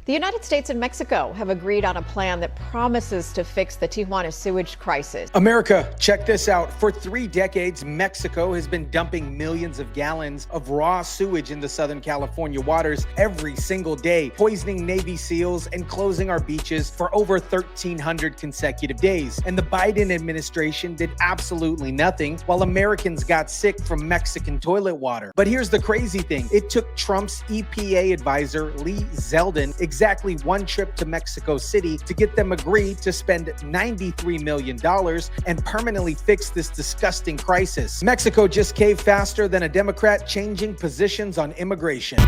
The United States and Mexico have agreed on a plan that promises to fix the Tijuana sewage crisis. America, check this out. For 3 decades, Mexico has been dumping millions of gallons of raw sewage into Southern California waters every single day, poisoning Navy SEALs and closing our beaches for over 1,300 consecutive days. And the Biden administration did absolutely nothing while Americans got sick from Mexican toilet water. But here's the crazy thing. It took Trump's EPA advisor, Lee Zeldin, exactly one trip to Mexico City to get them agreed to spend $93 million and permanently fix this disgusting crisis. Mexico just caved faster than a Democrat changing positions on immigration.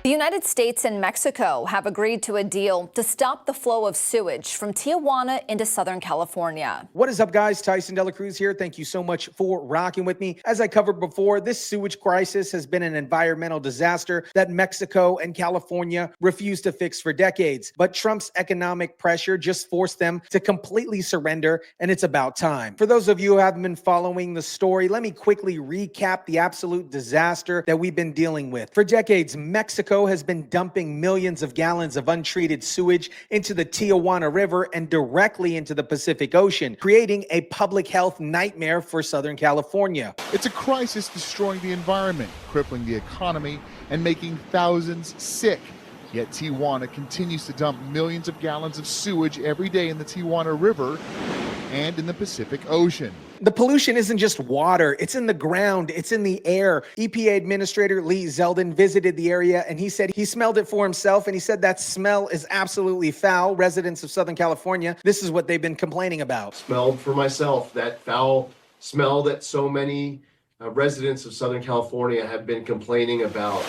The United States and Mexico have agreed to a deal to stop the flow of sewage from Tijuana into Southern California. What is up, guys? Tyson Dela Cruz here. Thank you so much for rocking with me. As I covered before, this sewage crisis has been an environmental disaster that Mexico and California refused to fix for decades. But Trump's economic pressure just forced them to completely surrender, and it's about time. For those of you who haven't been following the story, let me quickly recap the absolute disaster that we've been dealing with. For decades, Mexico has been dumping millions of gallons of untreated sewage into the Tijuana River and directly into the Pacific Ocean, creating a public health nightmare for Southern California. It's a crisis destroying the environment, crippling the economy, and making thousands sick. Yet Tijuana continues to dump millions of gallons of sewage every day in the Tijuana River and in the Pacific Ocean. The pollution isn't just water, it's in the ground, it's in the air. EPA Administrator Lee Zeldin visited the area and he said he smelled it for himself, and he said that smell is absolutely foul. Residents of Southern California, this is what they've been complaining about. Smelled for myself that foul smell that so many residents of Southern California have been complaining about.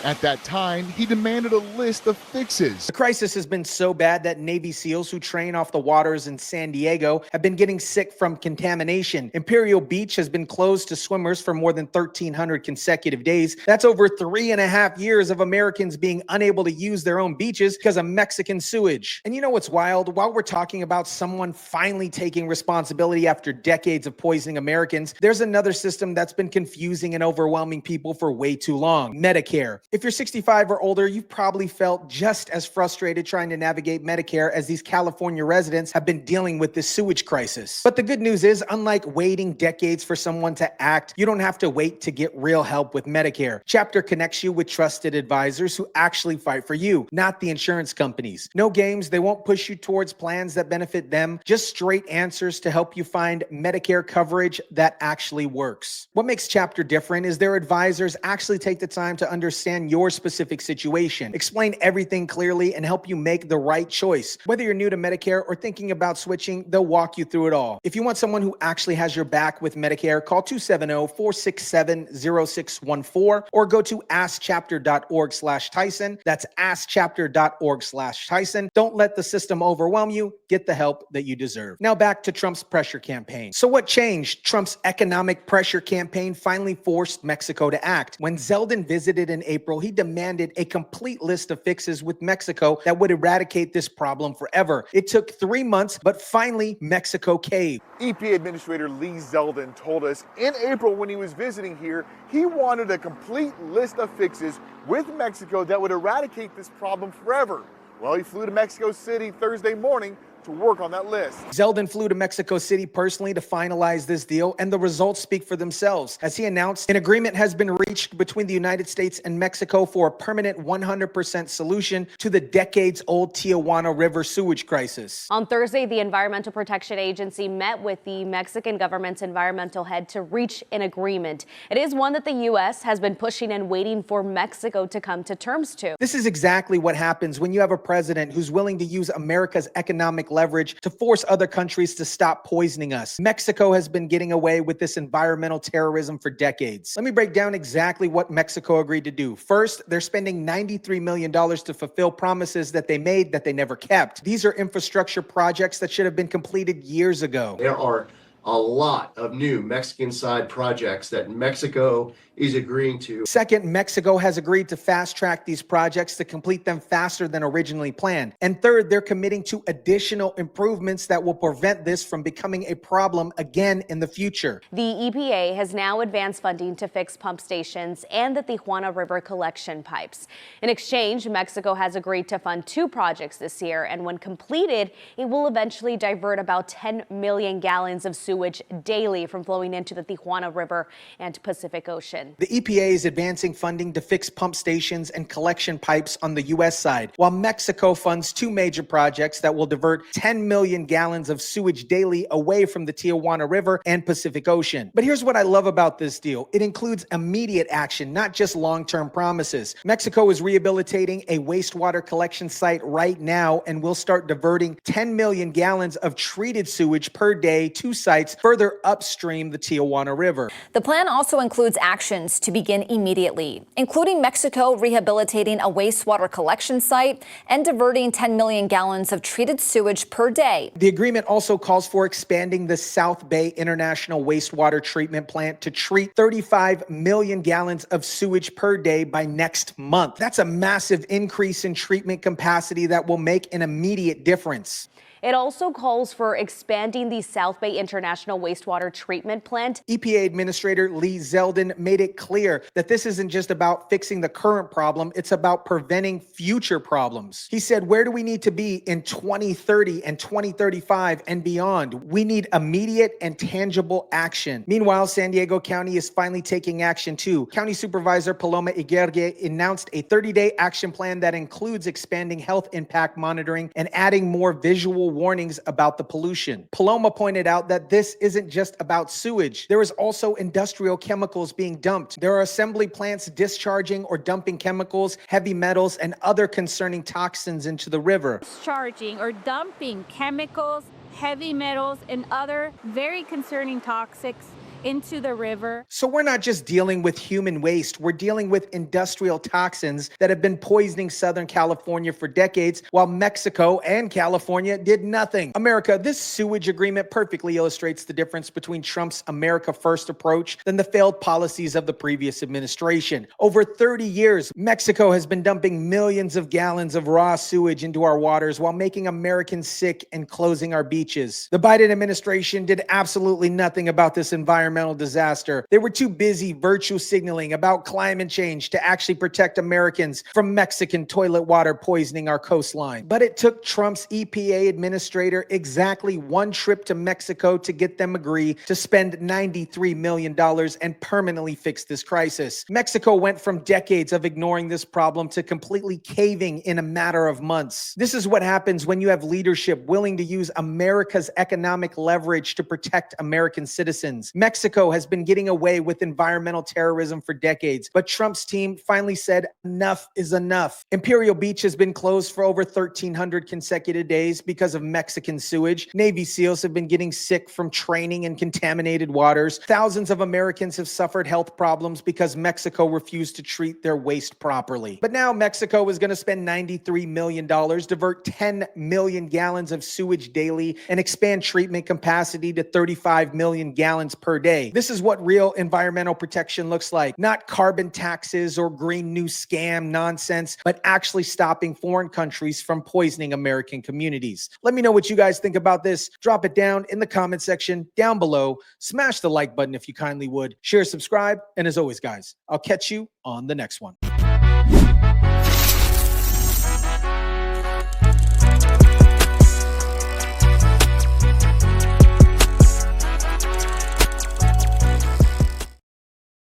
At that time, he demanded a list of fixes. The crisis has been so bad that Navy SEALs who train off the waters in San Diego have been getting sick from contamination. Imperial Beach has been closed to swimmers for more than 1,300 consecutive days. That's over 3.5 years of Americans being unable to use their own beaches because of Mexican sewage. And you know what's wild? While we're talking about someone finally taking responsibility after decades of poisoning Americans, there's another system that's been confusing and overwhelming people for way too long: Medicare. If you're 65 or older, you've probably felt just as frustrated trying to navigate Medicare as these California residents have been dealing with this sewage crisis. But the good news is, unlike waiting decades for someone to act, you don't have to wait to get real help with Medicare. Chapter connects you with trusted advisors who actually fight for you, not the insurance companies. No games, they won't push you towards plans that benefit them, just straight answers to help you find Medicare coverage that actually works. What makes Chapter different is their advisors actually take the time to understand your specific situation, explain everything clearly, and help you make the right choice. Whether you're new to Medicare or thinking about switching, they'll walk you through it all. If you want someone who actually has your back with Medicare, call 270-467-0614 or go to askchapter.org/Tyson. That's askchapter.org/Tyson. Don't let the system overwhelm you. Get the help that you deserve. Now back to Trump's pressure campaign. So what changed? Trump's economic pressure campaign finally forced Mexico to act. When Zeldin visited in April, he demanded a complete list of fixes with Mexico that would eradicate this problem forever. It took 3 months, but finally Mexico caved. EPA Administrator Lee Zeldin told us in April when he was visiting here, he wanted a complete list of fixes with Mexico that would eradicate this problem forever. Well, he flew to Mexico City Thursday morning to work on that list. Zeldin flew to Mexico City personally to finalize this deal, and the results speak for themselves. As he announced, an agreement has been reached between the United States and Mexico for a permanent 100% solution to the decades-old Tijuana River sewage crisis. On Thursday, the Environmental Protection Agency met with the Mexican government's environmental head to reach an agreement. It is one that the U.S. has been pushing and waiting for Mexico to come to terms to. This is exactly what happens when you have a president who's willing to use America's economic leverage to force other countries to stop poisoning us. Mexico has been getting away with this environmental terrorism for decades. Let me break down exactly what Mexico agreed to do. First, they're spending $93 million to fulfill promises that they made that they never kept. These are infrastructure projects that should have been completed years ago. There are a lot of new Mexican side projects that Mexico is agreeing to. Second, Mexico has agreed to fast track these projects to complete them faster than originally planned. And third, they're committing to additional improvements that will prevent this from becoming a problem again in the future. The EPA has now advanced funding to fix pump stations and the Tijuana River collection pipes. In exchange, Mexico has agreed to fund 2 projects this year, and when completed, it will eventually divert about 10 million gallons of sewage daily from flowing into the Tijuana River and Pacific Ocean. The EPA is advancing funding to fix pump stations and collection pipes on the U.S. side, while Mexico funds 2 major projects that will divert 10 million gallons of sewage daily away from the Tijuana River and Pacific Ocean. But here's what I love about this deal. It includes immediate action, not just long-term promises. Mexico is rehabilitating a wastewater collection site right now and will start diverting 10 million gallons of treated sewage per day to sites further upstream the Tijuana River. The plan also includes actions to begin immediately, including Mexico rehabilitating a wastewater collection site and diverting 10 million gallons of treated sewage per day. The agreement also calls for expanding the South Bay International Wastewater Treatment Plant to treat 35 million gallons of sewage per day by next month. That's a massive increase in treatment capacity that will make an immediate difference. It also calls for expanding the South Bay International Wastewater Treatment Plant. EPA Administrator Lee Zeldin made it clear that this isn't just about fixing the current problem, it's about preventing future problems. He said, where do we need to be in 2030 and 2035 and beyond? We need immediate and tangible action. Meanwhile, San Diego County is finally taking action too. County Supervisor Paloma Iguergue announced a 30-day action plan that includes expanding health impact monitoring and adding more visual warnings about the pollution. Paloma pointed out that this isn't just about sewage. There is also industrial chemicals being dumped. There are assembly plants discharging or dumping chemicals, heavy metals, and other concerning toxins into the river. Discharging or dumping chemicals, heavy metals, and other very concerning toxics into the river. So we're not just dealing with human waste, we're dealing with industrial toxins that have been poisoning Southern California for decades, while Mexico and California did nothing. America, this sewage agreement perfectly illustrates the difference between Trump's America First approach and the failed policies of the previous administration. Over 30 years, Mexico has been dumping millions of gallons of raw sewage into our waters while making Americans sick and closing our beaches. The Biden administration did absolutely nothing about this environmental disaster. They were too busy virtue signaling about climate change to actually protect Americans from Mexican toilet water poisoning our coastline. But it took Trump's EPA administrator exactly 1 trip to Mexico to get them agree to spend $93 million and permanently fix this crisis. Mexico went from decades of ignoring this problem to completely caving in a matter of months. This is what happens when you have leadership willing to use America's economic leverage to protect American citizens. Mexico has been getting away with environmental terrorism for decades, but Trump's team finally said enough is enough. Imperial Beach has been closed for over 1,300 consecutive days because of Mexican sewage. Navy SEALs have been getting sick from training in contaminated waters. Thousands of Americans have suffered health problems because Mexico refused to treat their waste properly. But now Mexico is going to spend $93 million, divert 10 million gallons of sewage daily, and expand treatment capacity to 35 million gallons per day. This is what real environmental protection looks like. Not carbon taxes or green new scam nonsense, but actually stopping foreign countries from poisoning American communities. Let me know what you guys think about this. Drop it down in the comment section down below. Smash the like button if you kindly would. Share, subscribe, and as always, guys, I'll catch you on the next one.